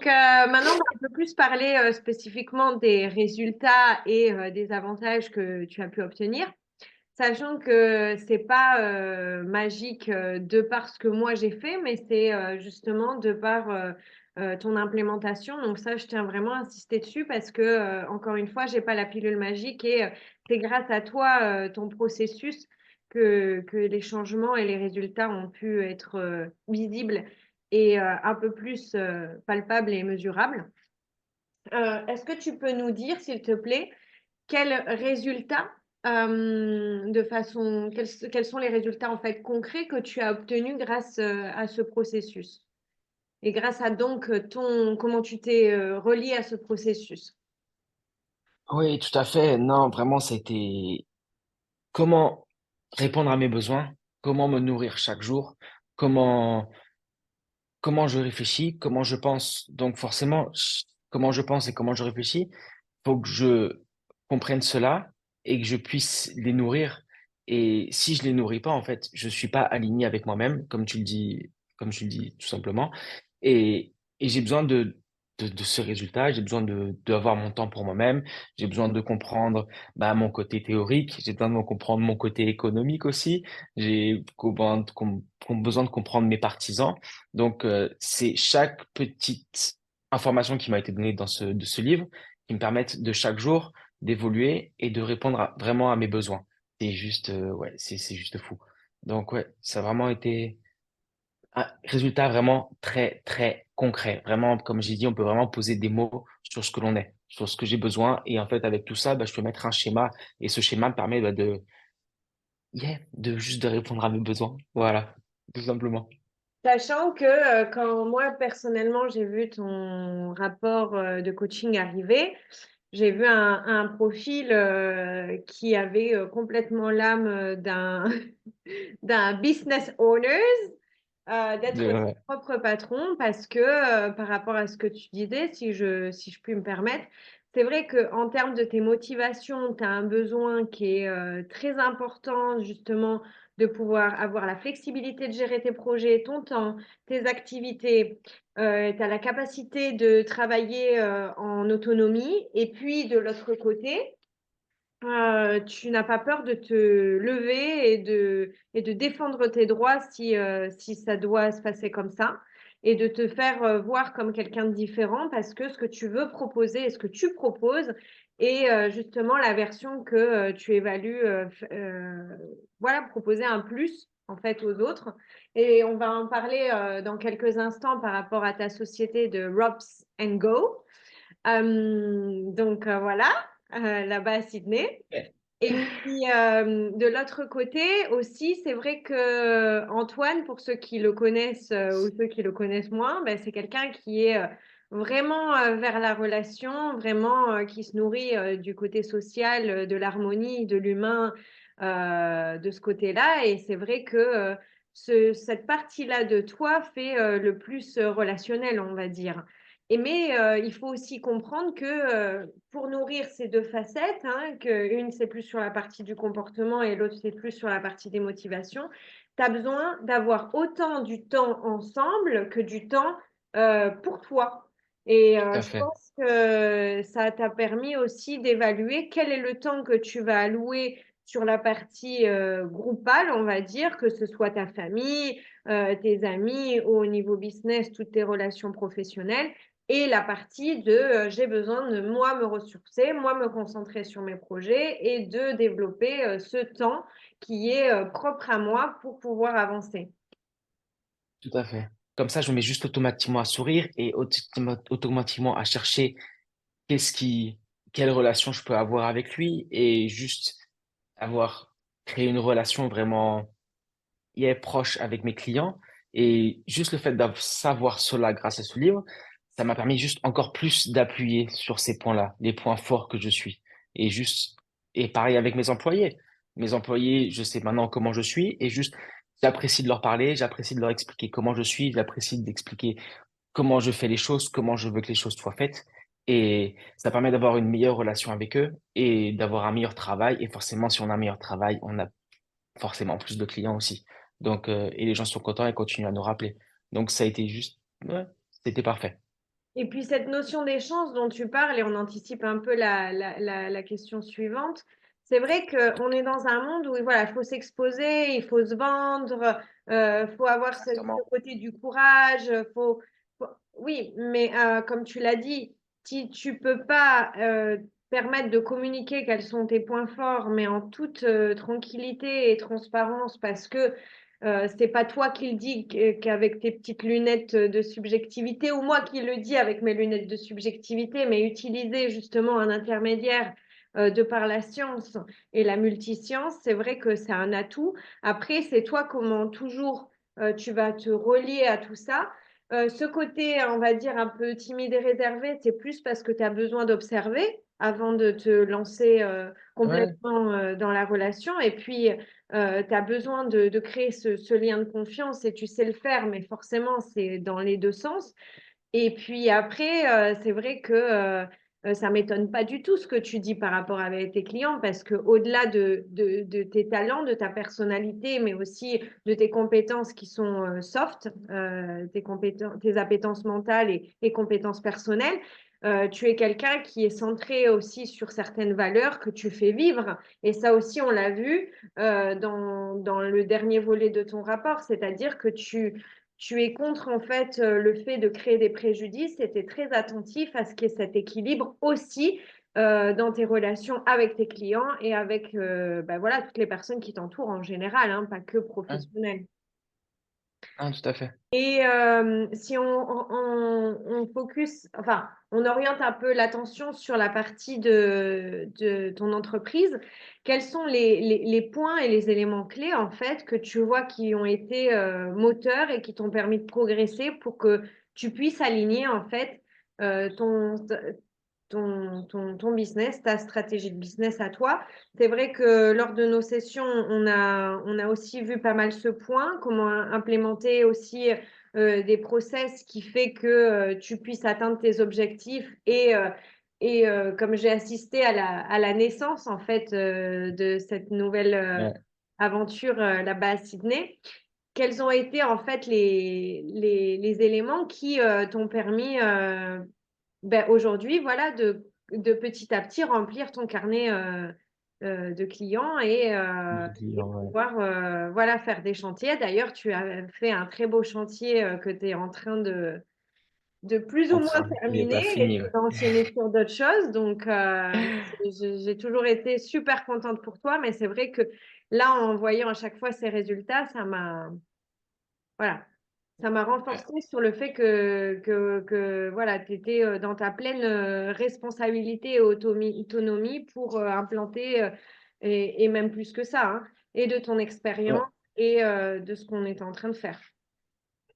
Maintenant, on va un peu plus parler spécifiquement des résultats et des avantages que tu as pu obtenir, sachant que c'est pas magique de par ce que moi j'ai fait, mais c'est justement de par ton implémentation. Donc ça, je tiens vraiment à insister dessus parce que encore une fois, j'ai pas la pilule magique et c'est grâce à toi, ton processus, que les changements et les résultats ont pu être visibles et un peu plus palpables et mesurables. Est-ce que tu peux nous dire, s'il te plaît, quels résultats, quels sont les résultats en fait concrets que tu as obtenus grâce à ce processus et grâce à donc comment tu t'es relié à ce processus? Oui, tout à fait. Non, vraiment, c'était comment répondre à mes besoins, comment me nourrir chaque jour, comment comment je réfléchis, comment je pense. Donc forcément, comment je pense et comment je réfléchis, faut que je comprenne cela et que je puisse les nourrir. Et si je les nourris pas, en fait, je suis pas aligné avec moi-même, comme tu le dis tout simplement. Et j'ai besoin de ce résultat, j'ai besoin d'avoir mon temps pour moi-même, j'ai besoin de comprendre mon côté théorique, j'ai besoin de comprendre mon côté économique aussi, besoin de comprendre mes partisans. Donc, c'est chaque petite information qui m'a été donnée de ce livre qui me permettent de chaque jour d'évoluer et de répondre vraiment à mes besoins. C'est juste, ouais, c'est juste fou. Donc, ouais, ça a vraiment été un résultat vraiment très, très concret. Vraiment, comme j'ai dit, on peut vraiment poser des mots sur ce que l'on est, sur ce que j'ai besoin. Et en fait, avec tout ça, je peux mettre un schéma et ce schéma me permet de juste de répondre à mes besoins. Voilà, tout simplement. Sachant que quand moi personnellement j'ai vu ton rapport de coaching arriver, j'ai vu un profil qui avait complètement l'âme d'un business owner, d'être son Ouais, propre patron parce que par rapport à ce que tu disais, si je puis me permettre, c'est vrai qu'en termes de tes motivations, tu as un besoin qui est très important justement de pouvoir avoir la flexibilité de gérer tes projets, ton temps, tes activités. Tu as la capacité de travailler en autonomie et puis de l'autre côté, tu n'as pas peur de te lever et de défendre tes droits si ça doit se passer comme ça et de te faire voir comme quelqu'un de différent parce que ce que tu veux proposer et ce que tu proposes est justement la version que tu évalues, voilà, proposer un plus en fait aux autres. Et on va en parler dans quelques instants par rapport à ta société de Robs and Go. Voilà, là-bas à Sydney. ouais. Et puis, de l'autre côté aussi, c'est vrai que Antoine, pour ceux qui le connaissent ou ceux qui le connaissent moins, ben, c'est quelqu'un qui est vraiment vers la relation, vraiment qui se nourrit du côté social, de l'harmonie, de l'humain, de ce côté-là. Et c'est vrai que cette partie-là de toi fait le plus relationnel, on va dire. Mais il faut aussi comprendre que pour nourrir ces deux facettes, hein, qu'une c'est plus sur la partie du comportement et l'autre c'est plus sur la partie des motivations, tu as besoin d'avoir autant du temps ensemble que du temps pour toi. Et Tout à je fait. pense que ça t'a permis aussi d'évaluer quel est le temps que tu vas allouer sur la partie groupale, on va dire, que ce soit ta famille, tes amis, ou au niveau business, toutes tes relations professionnelles et la partie de j'ai besoin de moi me ressourcer, moi me concentrer sur mes projets et de développer ce temps qui est propre à moi pour pouvoir avancer. Tout à fait. Comme ça, je me mets juste automatiquement à sourire et automatiquement à chercher qu'est-ce qui, quelle relation je peux avoir avec lui et juste avoir créé une relation vraiment proche avec mes clients. Et juste le fait de savoir cela grâce à ce livre, ça m'a permis juste encore plus d'appuyer sur ces points-là, les points forts que je suis. Et juste, et pareil avec mes employés. Mes employés, je sais maintenant comment je suis et juste, j'apprécie de leur parler, j'apprécie de leur expliquer comment je suis, j'apprécie d'expliquer comment je fais les choses, comment je veux que les choses soient faites. Et ça permet d'avoir une meilleure relation avec eux et d'avoir un meilleur travail. Et forcément, si on a un meilleur travail, on a forcément plus de clients aussi. Donc, et les gens sont contents et continuent à nous rappeler. Donc, ça a été juste, ouais, c'était parfait. Et puis cette notion d'échange dont tu parles, et on anticipe un peu la question suivante, c'est vrai qu'on est dans un monde où voilà, il faut s'exposer, il faut se vendre, faut avoir ce Exactement. côté du courage, oui, mais comme tu l'as dit, si tu peux pas permettre de communiquer quels sont tes points forts, mais en toute tranquillité et transparence, parce que c'est pas toi qui le dis qu'avec tes petites lunettes de subjectivité ou moi qui le dis avec mes lunettes de subjectivité, mais utiliser justement un intermédiaire de par la science et la multiscience, c'est vrai que c'est un atout. Après, c'est toi comment toujours tu vas te relier à tout ça. Ce côté, on va dire, un peu timide et réservé, c'est plus parce que tu as besoin d'observer avant de te lancer Ouais, complètement dans la relation. Et puis, tu as besoin de créer ce lien de confiance et tu sais le faire, mais forcément, c'est dans les deux sens. Et puis après, c'est vrai que ça m'étonne pas du tout ce que tu dis par rapport avec tes clients, parce que au-delà de tes talents, de ta personnalité, mais aussi de tes compétences qui sont soft, tes appétences mentales et compétences personnelles, tu es quelqu'un qui est centré aussi sur certaines valeurs que tu fais vivre. Et ça aussi, on l'a vu dans le dernier volet de ton rapport, c'est-à-dire que tu es contre en fait le fait de créer des préjudices et tu es très attentif à ce qu'il y ait cet équilibre aussi dans tes relations avec tes clients et avec ben voilà, toutes les personnes qui t'entourent en général, hein, pas que ouais, professionnelles. ouais, tout à fait. Et si on focus, enfin, on oriente un peu l'attention sur la partie de ton entreprise, quels sont les points et les éléments clés, en fait, que tu vois qui ont été moteurs et qui t'ont permis de progresser pour que tu puisses aligner, en fait, ton business, ta stratégie de business à toi. C'est vrai que lors de nos sessions, on a aussi vu pas mal ce point, comment implémenter aussi des process qui fait que tu puisses atteindre tes objectifs et comme j'ai assisté à la naissance en fait de cette nouvelle Ouais. aventure là-bas à Sydney, quels ont été en fait les éléments qui t'ont permis ben, aujourd'hui, voilà, de petit à petit remplir ton carnet de clients et Ouais. pouvoir voilà, faire des chantiers. D'ailleurs, tu as fait un très beau chantier que tu es en train de plus ou moins Enfin, il n'est terminer pas et fini. tu Ouais. vas enchaîner sur d'autres choses. Donc, j'ai toujours été super contente pour toi, mais c'est vrai que là, en voyant à chaque fois ces résultats, voilà, ça m'a renforcé sur le fait que voilà, tu étais dans ta pleine responsabilité et autonomie pour implanter, et même plus que ça, hein, et de ton expérience Ouais. et de ce qu'on est en train de faire.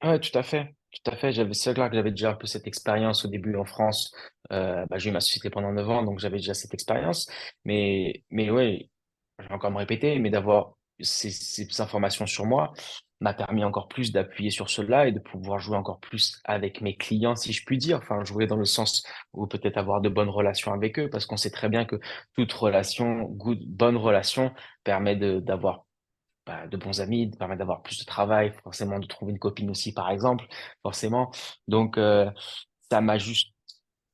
Ouais, tout à fait. Tout à fait. C'est clair que j'avais déjà un peu cette expérience au début en France. Bah, j'ai eu ma société pendant 9 ans, donc j'avais déjà cette expérience. Mais ouais, je vais encore me répéter, mais d'avoir ces informations sur moi m'a permis encore plus d'appuyer sur cela et de pouvoir jouer encore plus avec mes clients, si je puis dire. Enfin, jouer dans le sens où peut-être avoir de bonnes relations avec eux, parce qu'on sait très bien que toute relation, bonne relation, permet d'avoir bah, de bons amis, de permettre d'avoir plus de travail, forcément de trouver une copine aussi, par exemple, forcément. Donc, ça m'a juste,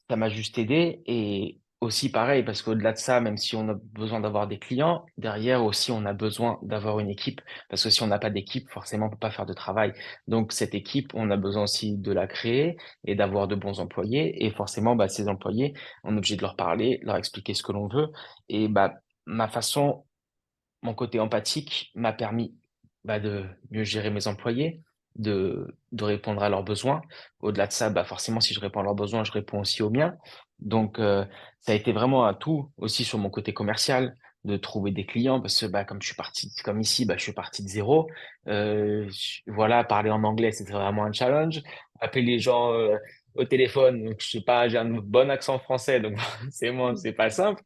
ça m'a juste aidé. Et aussi pareil, parce qu'au-delà de ça, même si on a besoin d'avoir des clients, derrière aussi, on a besoin d'avoir une équipe. Parce que si on n'a pas d'équipe, forcément, on peut pas faire de travail. Donc, cette équipe, on a besoin aussi de la créer et d'avoir de bons employés. Et forcément, bah, ces employés, on est obligé de leur parler, leur expliquer ce que l'on veut. Et bah, ma façon mon côté empathique m'a permis bah, de mieux gérer mes employés, de répondre à leurs besoins. Au-delà de ça, bah, forcément, si je réponds à leurs besoins, je réponds aussi aux miens. Donc, ça a été vraiment un tout aussi sur mon côté commercial, de trouver des clients, parce que bah, comme je suis parti, comme ici, bah, je suis parti de zéro. Voilà, parler en anglais, c'était vraiment un challenge. Appeler les gens au téléphone, donc, je sais pas, j'ai un bon accent français, donc c'est pas simple.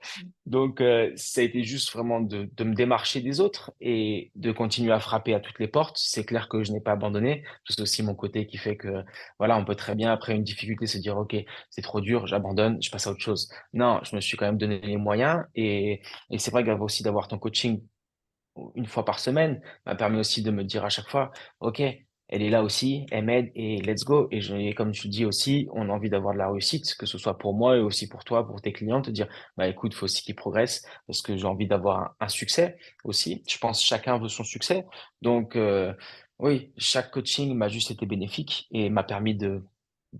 Donc, ça a été juste vraiment de me démarcher des autres et de continuer à frapper à toutes les portes. C'est clair que je n'ai pas abandonné. C'est aussi mon côté qui fait que, voilà, on peut très bien, après une difficulté, se dire, OK, c'est trop dur, j'abandonne, je passe à autre chose. Non, je me suis quand même donné les moyens et c'est vrai aussi d'avoir ton coaching une fois par semaine m'a permis aussi de me dire à chaque fois, OK, elle est là aussi, elle m'aide et let's go. Et comme tu dis aussi, on a envie d'avoir de la réussite, que ce soit pour moi et aussi pour toi, pour tes clients, te dire, bah écoute, faut aussi qu'ils progressent parce que j'ai envie d'avoir un succès aussi. Je pense que chacun veut son succès. Donc, oui, chaque coaching m'a juste été bénéfique et m'a permis de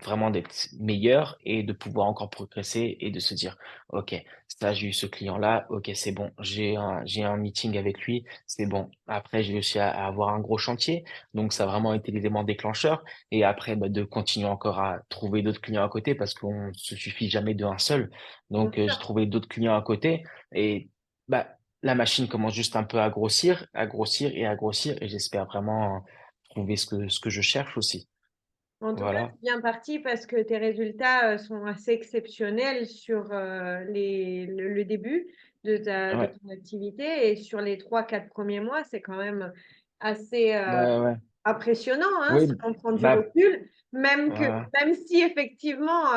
vraiment d'être meilleur et de pouvoir encore progresser et de se dire, OK, ça, j'ai eu ce client-là. OK, c'est bon. J'ai un meeting avec lui. C'est bon. Après, j'ai réussi à avoir un gros chantier. Donc, ça a vraiment été l'élément déclencheur. Et après, bah, de continuer encore à trouver d'autres clients à côté parce qu'on se suffit jamais d'un seul. Bien Donc, j'ai sûr. trouvé d'autres clients à côté et, bah, la machine commence juste un peu à grossir, à grossir et à grossir. Et j'espère vraiment trouver ce que je cherche aussi. En tout cas, Voilà. c'est bien parti parce que tes résultats sont assez exceptionnels sur le début de Ouais. ton activité et sur les 3, 4 premiers mois, c'est quand même assez Ouais, ouais. impressionnant, hein, Oui, si on prend du bah, recul. ouais, Même si effectivement,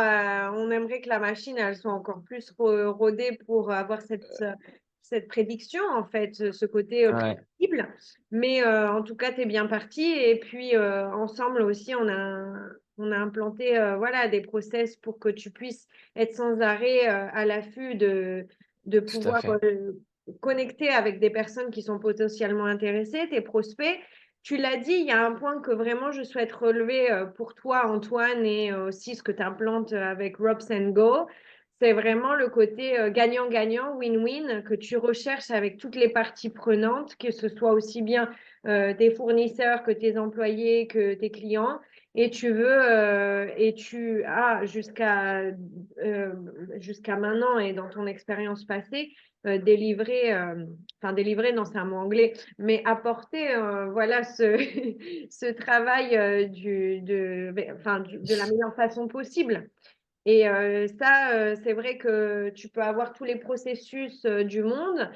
on aimerait que la machine elle soit encore plus rodée pour avoir cette prédiction, en fait, ce côté ouais, prédictible. Mais en tout cas, tu es bien parti. Et puis, ensemble aussi, on a implanté voilà, des process pour que tu puisses être sans arrêt à l'affût de tout à pouvoir fait. connecter avec des personnes qui sont potentiellement intéressées, tes prospects. Tu l'as dit, il y a un point que vraiment je souhaite relever pour toi, Antoine, et aussi ce que tu implantes avec Robs Go. C'est vraiment le côté gagnant-gagnant, win-win que tu recherches avec toutes les parties prenantes, que ce soit aussi bien tes fournisseurs que tes employés, que tes clients. Et tu veux, et tu as euh, jusqu'à maintenant et dans ton expérience passée, délivré, enfin délivré, non, c'est un mot anglais, mais apporter voilà, ce travail de la meilleure façon possible. Et ça, c'est vrai que tu peux avoir tous les processus du monde.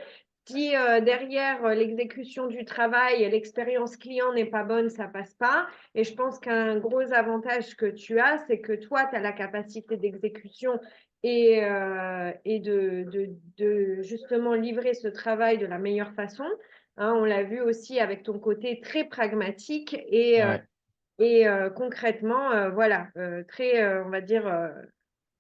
Si derrière l'exécution du travail, l'expérience client n'est pas bonne, ça passe pas. Et je pense qu'un gros avantage que tu as, c'est que toi, tu as la capacité d'exécution et de justement livrer ce travail de la meilleure façon. Hein, on l'a vu aussi avec ton côté très pragmatique Ouais. et concrètement, voilà, très, on va dire,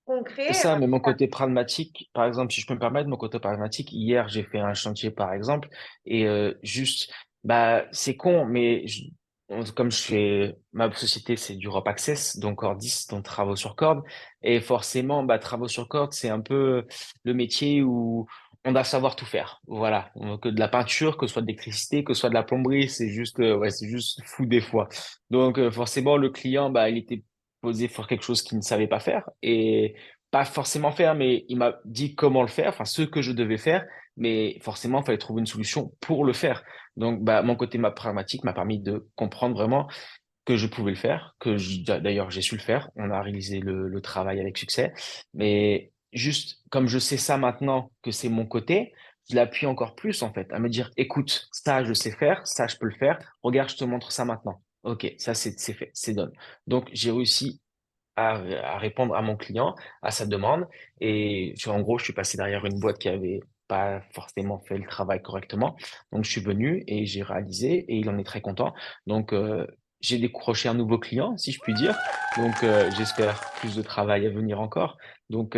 C'est concret. ça, mais mon côté pragmatique, par exemple, si je peux me permettre, mon côté pragmatique, hier, j'ai fait un chantier, par exemple, et juste, bah, c'est con, mais comme je fais, ma société, c'est du Rope Access, donc Cordis, donc travaux sur corde, et forcément, bah, travaux sur corde, c'est un peu le métier où on doit savoir tout faire. Voilà. Que de la peinture, que ce soit de l'électricité, que ce soit de la plomberie, c'est juste, ouais, c'est juste fou des fois. Donc, forcément, le client, bah, il était posé pour quelque chose qu'il ne savait pas faire, et pas forcément faire, mais il m'a dit comment le faire, enfin ce que je devais faire, mais forcément, il fallait trouver une solution pour le faire. Donc, bah, mon côté pragmatique m'a permis de comprendre vraiment que je pouvais le faire, d'ailleurs j'ai su le faire. On a réalisé le travail avec succès, mais juste comme je sais ça maintenant que c'est mon côté, je l'appuie encore plus en fait, à me dire, écoute, ça je sais faire, ça je peux le faire. Regarde, je te montre ça maintenant. Ok, ça c'est fait, c'est done. Donc j'ai réussi à répondre à mon client, à sa demande. Et en gros, je suis passé derrière une boîte qui avait pas forcément fait le travail correctement. Donc, je suis venu et j'ai réalisé et il en est très content. Donc, j'ai décroché un nouveau client, si je puis dire. Donc, j'espère plus de travail à venir encore. Donc,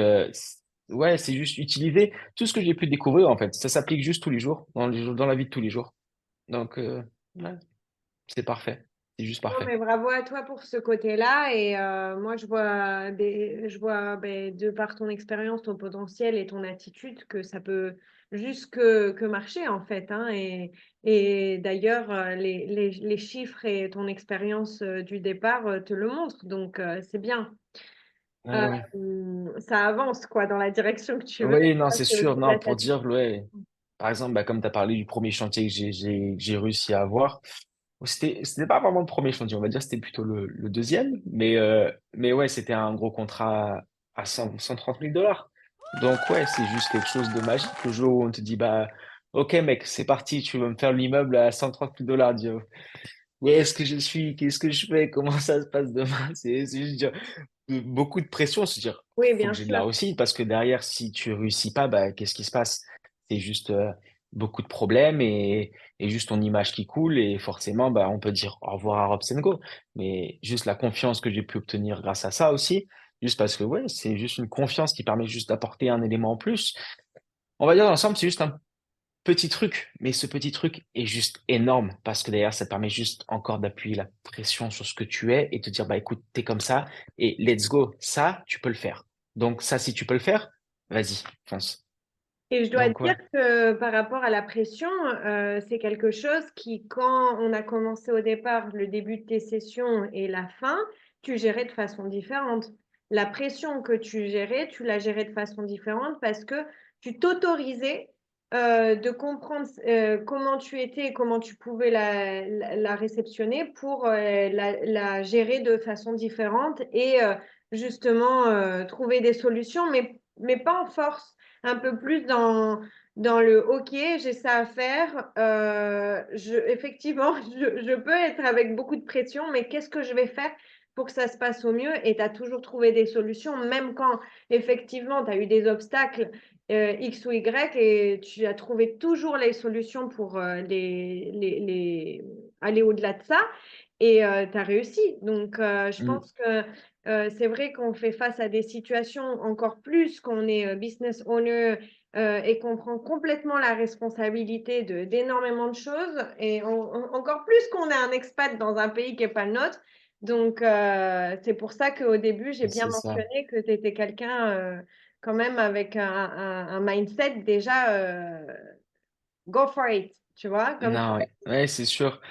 ouais, c'est juste utiliser tout ce que j'ai pu découvrir, en fait. Ça s'applique juste tous les jours, dans la vie de tous les jours. Donc, ouais, c'est parfait. C'est juste Non, parfait. mais bravo à toi pour ce côté-là. Et moi, je vois ben, de par ton expérience, ton potentiel et ton attitude que ça peut juste que marcher en fait. Hein. Et d'ailleurs, les chiffres et ton expérience du départ te le montrent. Donc, c'est bien. Ouais, ouais. Ça avance quoi dans la direction que tu veux. Oui, non, Ça, c'est c'est sûr. aussi Non, la pour dire, satisfaction. ouais. Par exemple, bah, comme tu as parlé du premier chantier que j'ai réussi à avoir, c'était pas vraiment le premier chantier, on va dire, c'était plutôt le deuxième. Mais ouais, c'était un gros contrat à 130 000 $. Donc, ouais, c'est juste quelque chose de magique. Le jour où on te dit, bah, OK, mec, c'est parti, tu vas me faire l'immeuble à 130 000 $. Dis, où est-ce que je suis? Qu'est-ce que je fais? Comment ça se passe demain? C'est juste dire, beaucoup de pression, se dire, Oui, faut bien que j'ai de la sûr. réussite parce que derrière, si tu réussis pas, bah, qu'est-ce qui se passe? C'est juste, beaucoup de problèmes et juste ton image qui coule et forcément, bah, on peut dire au revoir à Rob Go. Mais juste la confiance que j'ai pu obtenir grâce à ça aussi, juste parce que ouais, c'est juste une confiance qui permet juste d'apporter un élément en plus. On va dire dans l'ensemble, c'est juste un petit truc, mais ce petit truc est juste énorme parce que derrière, ça te permet juste encore d'appuyer la pression sur ce que tu es et te dire, bah écoute, t'es comme ça et let's go. Ça, tu peux le faire. Donc ça, si tu peux le faire, vas-y, fonce. Et je dois Donc dire ouais, que par rapport à la pression, c'est quelque chose qui, quand on a commencé au départ, le début de tes sessions et la fin, tu gérais de façon différente. La pression que tu gérais, tu la gérais de façon différente parce que tu t'autorisais de comprendre comment tu étais et comment tu pouvais la réceptionner pour la gérer de façon différente et justement trouver des solutions, mais pas en force, un peu plus dans le OK, j'ai ça à faire. Effectivement, je peux être avec beaucoup de pression, mais qu'est-ce que je vais faire pour que ça se passe au mieux? Et tu as toujours trouvé des solutions, même quand effectivement tu as eu des obstacles X ou Y, et tu as trouvé toujours les solutions pour aller au-delà de ça. Et tu as réussi. Donc, je Mm, pense que c'est vrai qu'on fait face à des situations encore plus qu'on est business owner et qu'on prend complètement la responsabilité d'énormément de choses et encore plus qu'on est un expat dans un pays qui n'est pas le nôtre. Donc, c'est pour ça qu'au début, j'ai bien c'est ça. mentionné que tu étais quelqu'un quand même avec un mindset déjà go for it, tu vois, comme Non, ouais, ouais, c'est sûr.